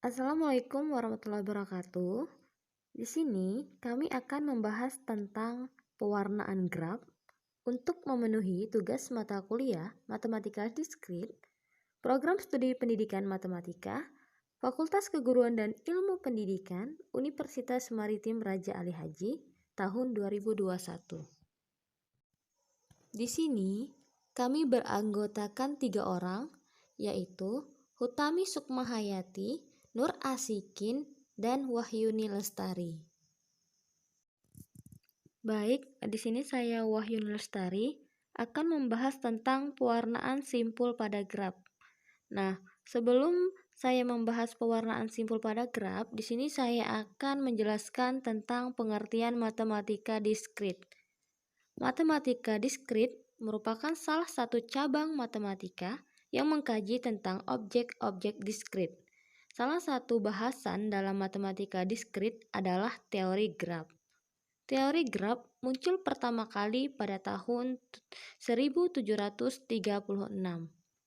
Assalamualaikum warahmatullahi wabarakatuh. Di sini kami akan membahas tentang pewarnaan graf untuk memenuhi tugas mata kuliah Matematika Diskrit, Program Studi Pendidikan Matematika, Fakultas Keguruan dan Ilmu Pendidikan, Universitas Maritim Raja Ali Haji, tahun 2021. Di sini kami beranggotakan 3 orang, yaitu Hutami Sukmahayati, Nur Asikin, dan Wahyuni Lestari. Baik, di sini saya Wahyuni Lestari akan membahas tentang pewarnaan simpul pada graf. Nah, sebelum saya membahas pewarnaan simpul pada graf, di sini saya akan menjelaskan tentang pengertian matematika diskrit. Matematika diskrit merupakan salah satu cabang matematika yang mengkaji tentang objek-objek diskrit. Salah satu bahasan dalam matematika diskrit adalah teori graf. Teori graf muncul pertama kali pada tahun 1736,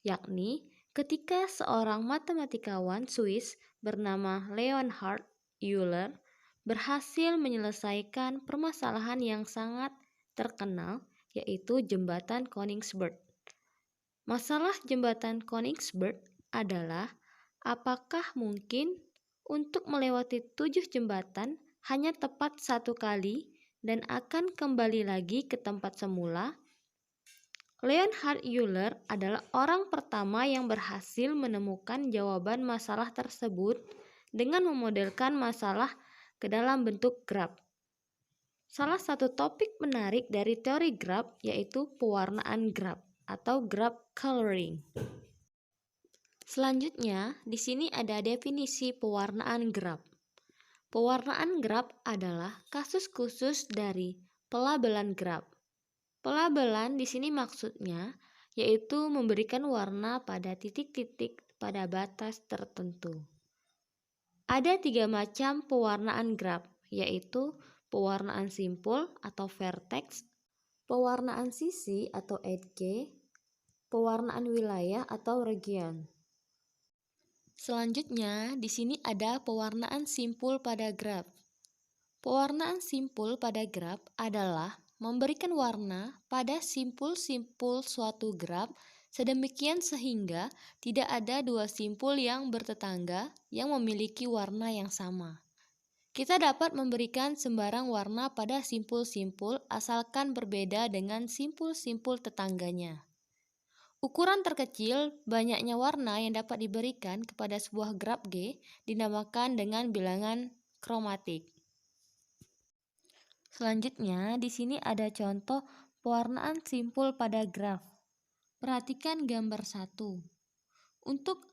yakni ketika seorang matematikawan Swiss bernama Leonhard Euler berhasil menyelesaikan permasalahan yang sangat terkenal, yaitu jembatan Königsberg. Masalah jembatan Königsberg adalah apakah mungkin untuk melewati 7 jembatan hanya tepat 1 kali dan akan kembali lagi ke tempat semula? Leonhard Euler adalah orang pertama yang berhasil menemukan jawaban masalah tersebut dengan memodelkan masalah ke dalam bentuk graf. Salah satu topik menarik dari teori graf yaitu pewarnaan graf atau graph coloring. Selanjutnya, di sini ada definisi pewarnaan graf. Pewarnaan graf adalah kasus khusus dari pelabelan graf. Pelabelan di sini maksudnya yaitu memberikan warna pada titik-titik pada batas tertentu. Ada 3 macam pewarnaan graf, yaitu pewarnaan simpul atau vertex, pewarnaan sisi atau edge, pewarnaan wilayah atau region. Selanjutnya, di sini ada pewarnaan simpul pada graf. Pewarnaan simpul pada graf adalah memberikan warna pada simpul-simpul suatu graf sedemikian sehingga tidak ada 2 simpul yang bertetangga yang memiliki warna yang sama. Kita dapat memberikan sembarang warna pada simpul-simpul asalkan berbeda dengan simpul-simpul tetangganya. Ukuran terkecil banyaknya warna yang dapat diberikan kepada sebuah graf G dinamakan dengan bilangan kromatik. Selanjutnya, di sini ada contoh pewarnaan simpul pada graf. Perhatikan gambar 1. Untuk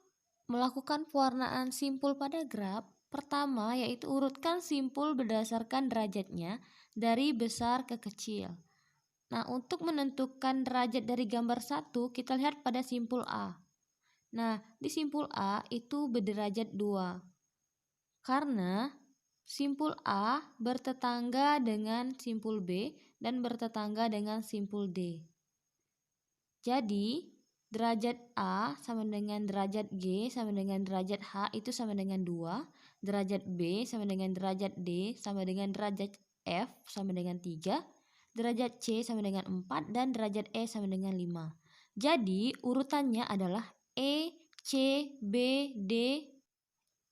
melakukan pewarnaan simpul pada graf, pertama yaitu urutkan simpul berdasarkan derajatnya dari besar ke kecil. Nah, untuk menentukan derajat dari gambar 1, kita lihat pada simpul A. Nah, di simpul A itu berderajat 2. Karena simpul A bertetangga dengan simpul B dan bertetangga dengan simpul D. Jadi, derajat A sama dengan derajat G sama dengan derajat H itu sama dengan 2. Derajat B sama dengan derajat D sama dengan derajat F sama dengan 3. Derajat C sama dengan 4 dan derajat E sama dengan 5. Jadi urutannya adalah E, C, B, D,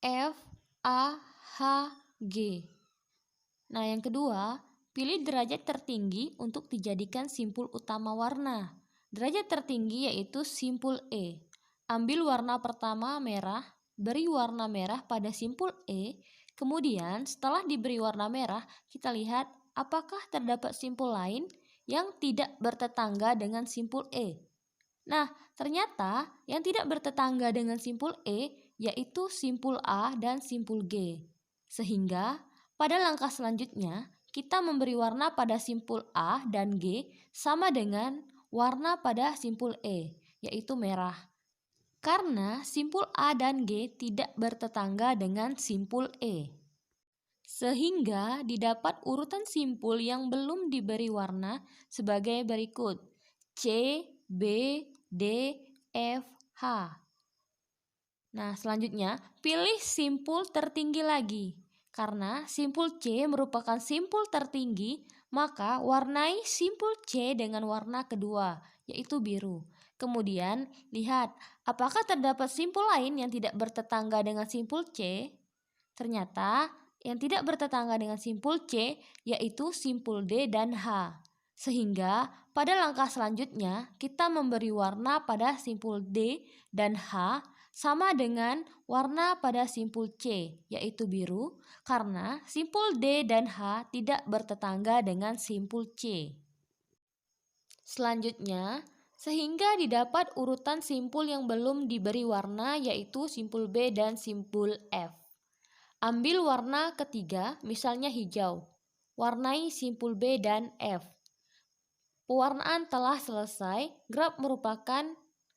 F, A, H, G. Nah, yang kedua, pilih derajat tertinggi untuk dijadikan simpul utama warna. Derajat tertinggi yaitu simpul E. Ambil warna pertama merah, beri warna merah pada simpul E. Kemudian setelah diberi warna merah, kita lihat apakah terdapat simpul lain yang tidak bertetangga dengan simpul E. Nah, ternyata yang tidak bertetangga dengan simpul E yaitu simpul A dan simpul G. Sehingga pada langkah selanjutnya, kita memberi warna pada simpul A dan G sama dengan warna pada simpul E, yaitu merah. Karena simpul A dan G tidak bertetangga dengan simpul E. Sehingga didapat urutan simpul yang belum diberi warna sebagai berikut: C, B, D, F, H. Nah, selanjutnya, pilih simpul tertinggi lagi. Karena simpul C merupakan simpul tertinggi, maka warnai simpul C dengan warna kedua, yaitu biru. Kemudian, lihat apakah terdapat simpul lain yang tidak bertetangga dengan simpul C. Ternyata, yang tidak bertetangga dengan simpul C yaitu simpul D dan H. Sehingga, pada langkah selanjutnya, kita memberi warna pada simpul D dan H sama dengan warna pada simpul C, yaitu biru, karena simpul D dan H tidak bertetangga dengan simpul C. Selanjutnya, sehingga didapat urutan simpul yang belum diberi warna, yaitu simpul B dan simpul F. Ambil warna ketiga, misalnya hijau. Warnai simpul B dan F. Pewarnaan telah selesai. Graf merupakan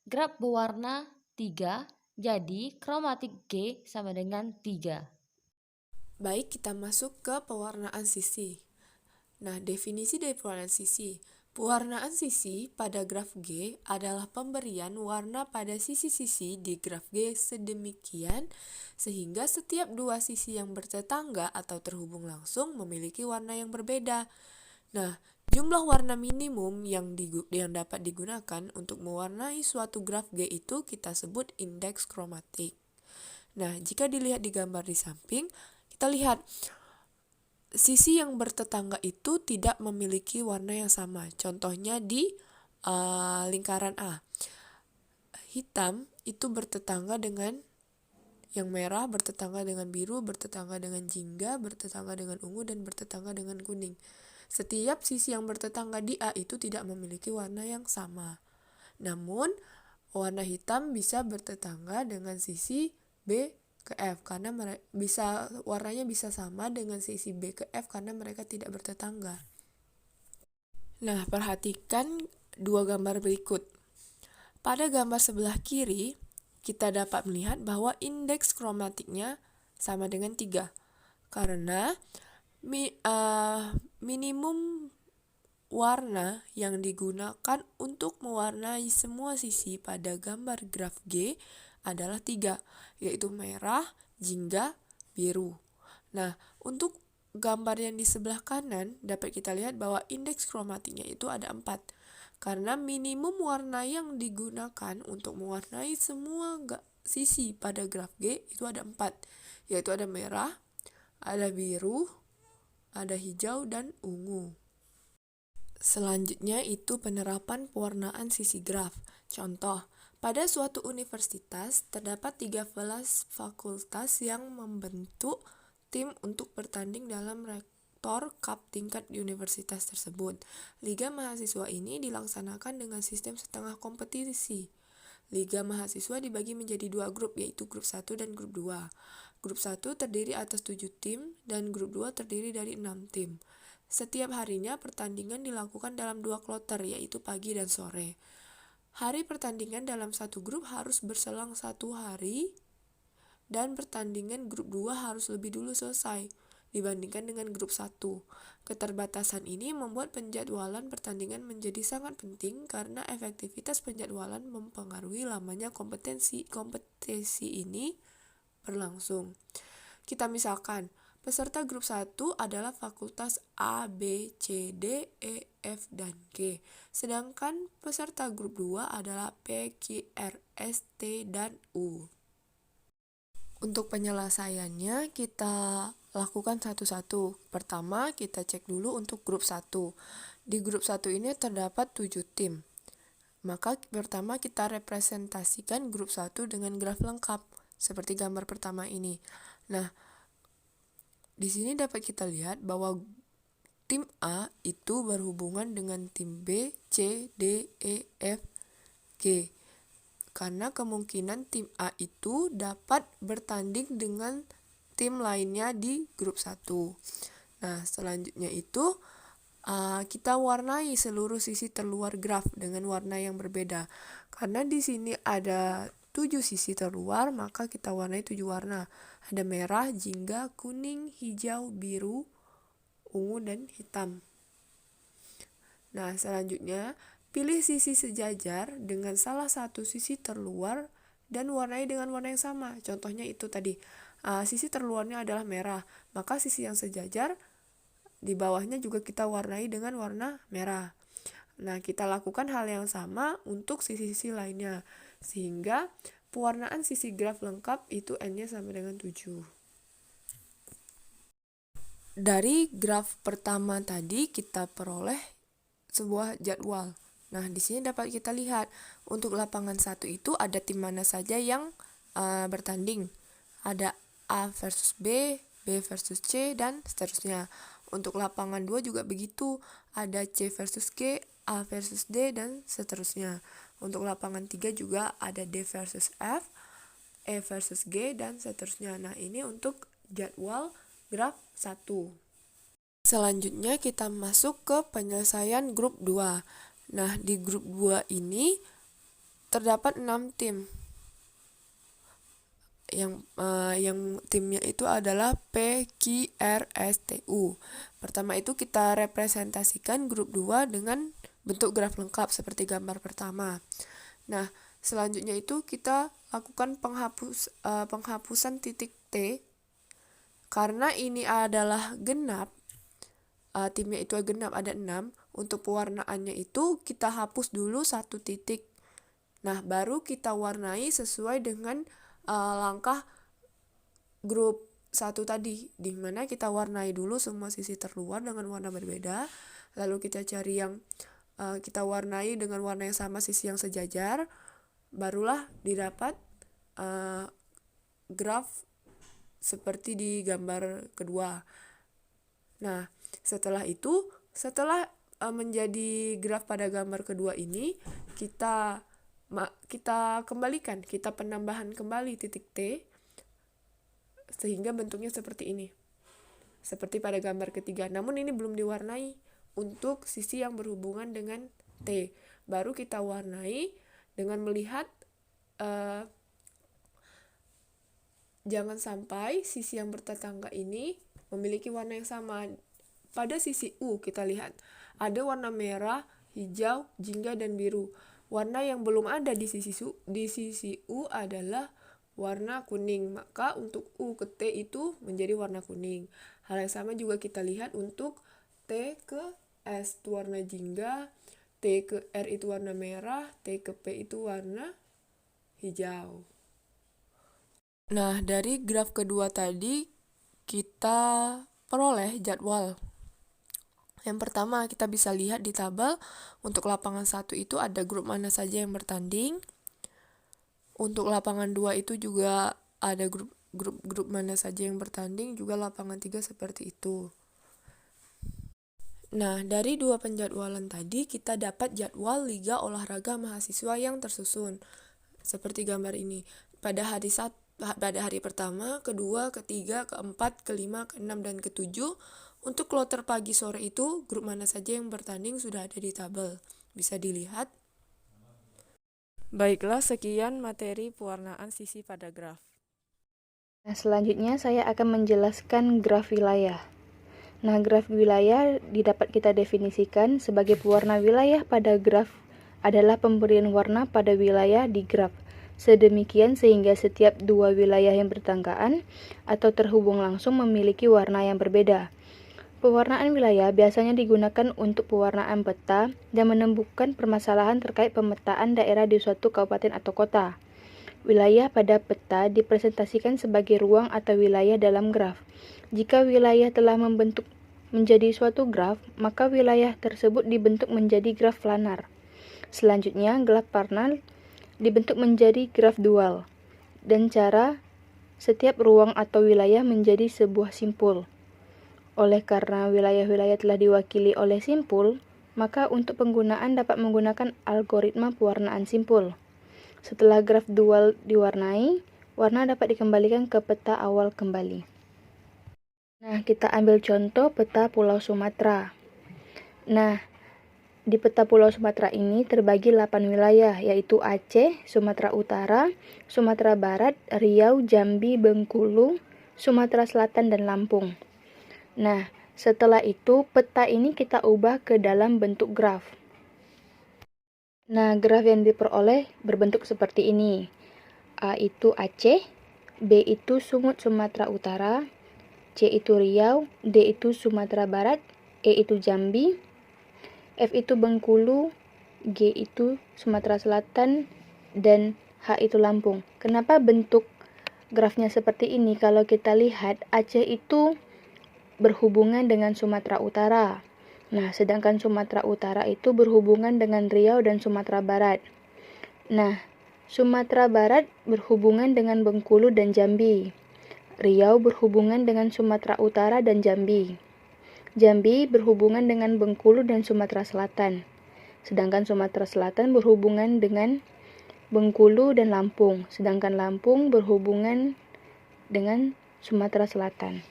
graf berwarna 3, jadi kromatik G sama dengan 3. Baik, kita masuk ke pewarnaan sisi. Nah, definisi dari pewarnaan sisi. Pewarnaan sisi pada graf G adalah pemberian warna pada sisi-sisi di graf G sedemikian sehingga setiap dua sisi yang bertetangga atau terhubung langsung memiliki warna yang berbeda. Nah, jumlah warna minimum yang dapat digunakan untuk mewarnai suatu graf G itu kita sebut indeks kromatik. Nah, jika dilihat di gambar di samping, kita lihat sisi yang bertetangga itu tidak memiliki warna yang sama. Contohnya di lingkaran A. Hitam itu bertetangga dengan yang merah, bertetangga dengan biru, bertetangga dengan jingga, bertetangga dengan ungu, dan bertetangga dengan kuning. Setiap sisi yang bertetangga di A itu tidak memiliki warna yang sama. Namun, warna hitam bisa bertetangga dengan sisi B ke F karena warnanya bisa sama dengan sisi B ke F karena mereka tidak bertetangga. Nah, perhatikan dua gambar berikut. Pada gambar sebelah kiri, kita dapat melihat bahwa indeks kromatiknya sama dengan 3 karena minimum warna yang digunakan untuk mewarnai semua sisi pada gambar graf G adalah 3, yaitu merah, jingga, biru. Nah, untuk gambar yang di sebelah kanan dapat kita lihat bahwa indeks kromatiknya itu ada 4, karena minimum warna yang digunakan untuk mewarnai semua sisi pada graf G itu ada 4, yaitu ada merah, ada biru, ada hijau, dan ungu. Selanjutnya itu penerapan pewarnaan sisi graf. Contoh, pada suatu universitas terdapat 13 fakultas yang membentuk tim untuk bertanding dalam Rektor Cup tingkat universitas tersebut. Liga mahasiswa ini dilaksanakan dengan sistem setengah kompetisi. Liga mahasiswa dibagi menjadi 2 grup, yaitu grup 1 dan grup 2. Grup 1 terdiri atas 7 tim dan grup 2 terdiri dari 6 tim. Setiap harinya pertandingan dilakukan dalam 2 kloter, yaitu pagi dan sore. Hari pertandingan dalam satu grup harus berselang 1 hari dan pertandingan grup 2 harus lebih dulu selesai dibandingkan dengan grup 1. Keterbatasan ini membuat penjadwalan pertandingan menjadi sangat penting karena efektivitas penjadwalan mempengaruhi lamanya kompetisi ini berlangsung. Kita misalkan, peserta grup 1 adalah fakultas A, B, C, D, E, F, dan G. Sedangkan peserta grup 2 adalah P, Q, R, S, T, dan U. Untuk penyelesaiannya kita lakukan satu-satu. Pertama, kita cek dulu untuk grup 1. Di grup 1 ini terdapat 7 tim. Maka pertama kita representasikan grup 1 dengan graf lengkap, seperti gambar pertama ini. Nah, di sini dapat kita lihat bahwa tim A itu berhubungan dengan tim B, C, D, E, F, G. Karena kemungkinan tim A itu dapat bertanding dengan tim lainnya di grup 1. Nah, selanjutnya itu kita warnai seluruh sisi terluar graf dengan warna yang berbeda. Karena di sini ada 7 sisi terluar, maka kita warnai 7 warna. Ada merah, jingga, kuning, hijau, biru, ungu, dan hitam. Nah, selanjutnya pilih sisi sejajar dengan salah satu sisi terluar dan warnai dengan warna yang sama. Contohnya itu tadi, sisi terluarnya adalah merah, maka sisi yang sejajar di bawahnya juga kita warnai dengan warna merah. Nah, kita lakukan hal yang sama untuk sisi-sisi lainnya, sehingga pewarnaan sisi graf lengkap itu N-nya sama dengan 7. Dari graf pertama tadi kita peroleh sebuah jadwal. Nah, di sini dapat kita lihat untuk lapangan 1 itu ada tim mana saja yang bertanding. Ada A versus B, B versus C, dan seterusnya. Untuk lapangan 2 juga begitu, ada C versus G, A versus D, dan seterusnya. Untuk lapangan 3 juga ada D versus F, E versus G, dan seterusnya. Nah, ini untuk jadwal graf 1. Selanjutnya kita masuk ke penyelesaian grup 2. Nah, di grup 2 ini terdapat 6 tim. Yang timnya itu adalah P, Q, R, S, T, U. Pertama itu kita representasikan grup 2 dengan bentuk graf lengkap seperti gambar pertama. Nah, selanjutnya itu kita lakukan penghapusan titik T. Karena ini adalah genap, timnya itu genap, ada 6. Untuk pewarnaannya itu kita hapus dulu 1 titik. Nah, baru kita warnai sesuai dengan langkah grup 1 tadi, di mana kita warnai dulu semua sisi terluar dengan warna berbeda, lalu kita cari yang kita warnai dengan warna yang sama sisi yang sejajar, barulah didapat graf seperti di gambar kedua. Nah, setelah itu, setelah menjadi graf pada gambar kedua ini, kita kembalikan, kita penambahan kembali titik T, sehingga bentuknya seperti ini, seperti pada gambar ketiga. Namun ini belum diwarnai untuk sisi yang berhubungan dengan T. Baru kita warnai dengan melihat jangan sampai sisi yang bertetangga ini memiliki warna yang sama. Pada sisi U kita lihat ada warna merah, hijau, jingga, dan biru. Warna yang belum ada di sisi U adalah warna kuning. Maka untuk U ke T itu menjadi warna kuning. Hal yang sama juga kita lihat untuk T ke S itu warna jingga, T ke R itu warna merah, T ke P itu warna hijau. Nah, dari graf kedua tadi kita peroleh jadwal. Yang pertama, kita bisa lihat di tabel untuk lapangan 1 itu ada grup mana saja yang bertanding. Untuk lapangan 2 itu juga ada grup mana saja yang bertanding, juga lapangan 3 seperti itu. Nah, dari 2 penjadwalan tadi kita dapat jadwal Liga Olahraga Mahasiswa yang tersusun. Seperti gambar ini. Pada hari pertama, kedua, ketiga, keempat, kelima, keenam, dan ketujuh. Untuk kloter pagi sore itu, grup mana saja yang bertanding sudah ada di tabel. Bisa dilihat. Baiklah, sekian materi pewarnaan sisi pada graf. Nah, selanjutnya saya akan menjelaskan graf wilayah. Nah, graf wilayah dapat kita definisikan sebagai pewarna wilayah pada graf adalah pemberian warna pada wilayah di graf. Sedemikian sehingga setiap dua wilayah yang bertanggaan atau terhubung langsung memiliki warna yang berbeda. Pewarnaan wilayah biasanya digunakan untuk pewarnaan peta dan menemukan permasalahan terkait pemetaan daerah di suatu kabupaten atau kota. Wilayah pada peta dipresentasikan sebagai ruang atau wilayah dalam graf. Jika wilayah telah membentuk menjadi suatu graf, maka wilayah tersebut dibentuk menjadi graf planar. Selanjutnya, graf planar dibentuk menjadi graf dual, dan cara setiap ruang atau wilayah menjadi sebuah simpul. Oleh karena wilayah-wilayah telah diwakili oleh simpul, maka untuk penggunaan dapat menggunakan algoritma pewarnaan simpul. Setelah graf dual diwarnai, warna dapat dikembalikan ke peta awal kembali. Nah, kita ambil contoh peta Pulau Sumatera. Nah, di peta Pulau Sumatera ini terbagi 8 wilayah, yaitu Aceh, Sumatera Utara, Sumatera Barat, Riau, Jambi, Bengkulu, Sumatera Selatan, dan Lampung. Nah, setelah itu peta ini kita ubah ke dalam bentuk graf. Nah, graf yang diperoleh berbentuk seperti ini. A itu Aceh, B itu Sumut Sumatera Utara, C itu Riau, D itu Sumatera Barat, E itu Jambi, F itu Bengkulu, G itu Sumatera Selatan, dan H itu Lampung. Kenapa bentuk grafnya seperti ini? Kalau kita lihat, Aceh itu berhubungan dengan Sumatera Utara. Nah, sedangkan Sumatera Utara itu berhubungan dengan Riau dan Sumatera Barat. Nah, Sumatera Barat berhubungan dengan Bengkulu dan Jambi. Riau berhubungan dengan Sumatera Utara dan Jambi. Jambi berhubungan dengan Bengkulu dan Sumatera Selatan. Sedangkan Sumatera Selatan berhubungan dengan Bengkulu dan Lampung. Sedangkan Lampung berhubungan dengan Sumatera Selatan.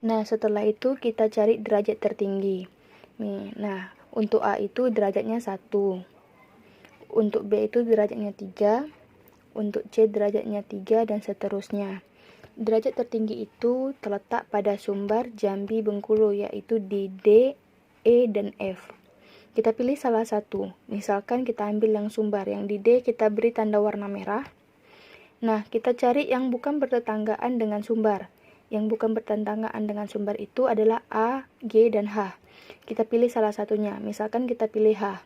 Nah, setelah itu kita cari derajat tertinggi. Nah, untuk A itu derajatnya 1. Untuk B itu derajatnya 3. Untuk C derajatnya 3 dan seterusnya. Derajat tertinggi itu terletak pada sumber Jambi Bengkulu, yaitu di D, E, dan F. Kita pilih salah satu. Misalkan kita ambil yang sumber, yang di D kita beri tanda warna merah. Nah, kita cari yang bukan bertetanggaan dengan sumber. Yang bukan bertetanggaan dengan sumber itu adalah A, G, dan H. Kita pilih salah satunya. Misalkan kita pilih H.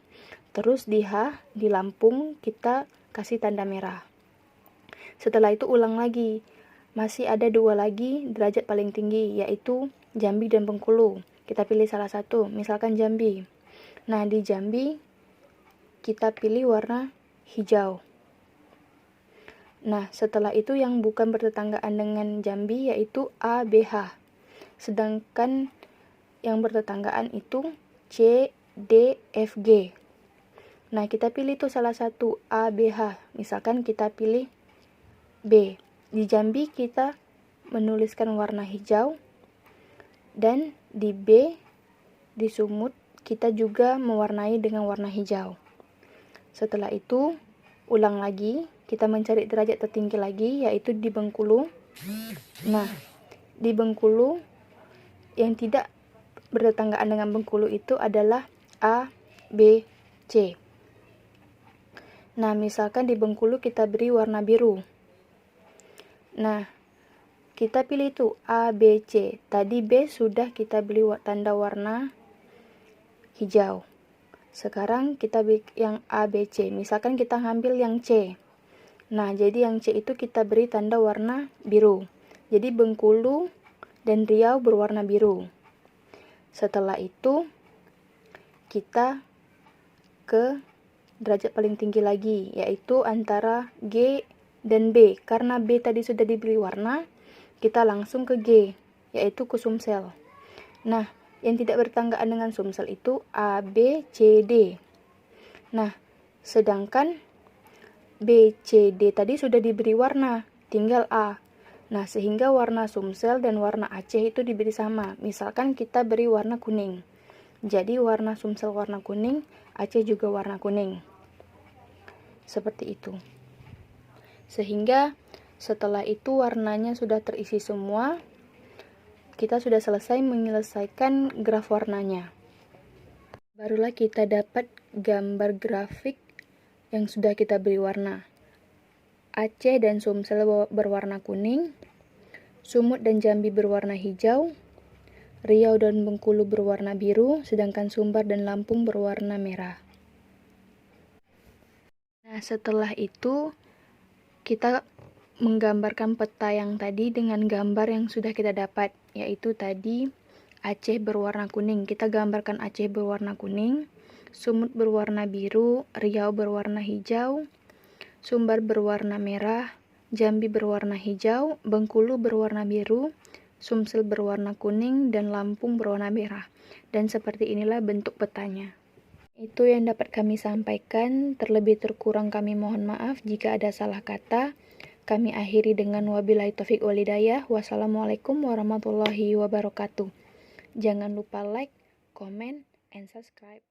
Terus di H, di Lampung, kita kasih tanda merah. Setelah itu ulang lagi. Masih ada 2 lagi derajat paling tinggi, yaitu Jambi dan Bengkulu. Kita pilih salah satu, misalkan Jambi. Nah, di Jambi kita pilih warna hijau. Nah, setelah itu yang bukan bertetanggaan dengan Jambi yaitu A, B, H. Sedangkan yang bertetanggaan itu C, D, F, G. Nah, kita pilih tuh salah satu A, B, H. Misalkan kita pilih B. Di Jambi kita menuliskan warna hijau, dan di B, di Sumut, kita juga mewarnai dengan warna hijau. Setelah itu, ulang lagi, kita mencari derajat tertinggi lagi, yaitu di Bengkulu. Nah, di Bengkulu, yang tidak bertetanggaan dengan Bengkulu itu adalah A, B, C. Nah, misalkan di Bengkulu kita beri warna biru. Nah, kita pilih tuh A, B, C. Tadi B sudah kita beri tanda warna hijau. Sekarang kita beri yang A, B, C. Misalkan kita ngambil yang C. Nah, jadi yang C itu kita beri tanda warna biru. Jadi Bengkulu dan Riau berwarna biru. Setelah itu, kita ke derajat paling tinggi lagi, yaitu antara G dan B. Karena B tadi sudah diberi warna, kita langsung ke G, yaitu ke Sumsel. Nah, yang tidak bertetanggaan dengan Sumsel itu A, B, C, D. Nah, sedangkan B, C, D tadi sudah diberi warna, tinggal A. Nah, sehingga warna Sumsel dan warna Aceh itu diberi sama. Misalkan kita beri warna kuning. Jadi warna Sumsel warna kuning, Aceh juga warna kuning. Seperti itu. Sehingga setelah itu warnanya sudah terisi semua, kita sudah selesai menyelesaikan graf warnanya. Barulah kita dapat gambar grafik yang sudah kita beri warna. Aceh dan Sumsel berwarna kuning, Sumut dan Jambi berwarna hijau, Riau dan Bengkulu berwarna biru, sedangkan Sumbar dan Lampung berwarna merah. Nah, setelah itu kita menggambarkan peta yang tadi dengan gambar yang sudah kita dapat, yaitu tadi Aceh berwarna kuning. Kita gambarkan Aceh berwarna kuning, Sumut berwarna biru, Riau berwarna hijau, Sumbar berwarna merah, Jambi berwarna hijau, Bengkulu berwarna biru, Sumsel berwarna kuning, dan Lampung berwarna merah. Dan seperti inilah bentuk petanya. Itu yang dapat kami sampaikan. Terlebih terkurang kami mohon maaf jika ada salah kata. Kami akhiri dengan wabillahi taufik wal hidayah. Wassalamualaikum warahmatullahi wabarakatuh. Jangan lupa like, comment, and subscribe.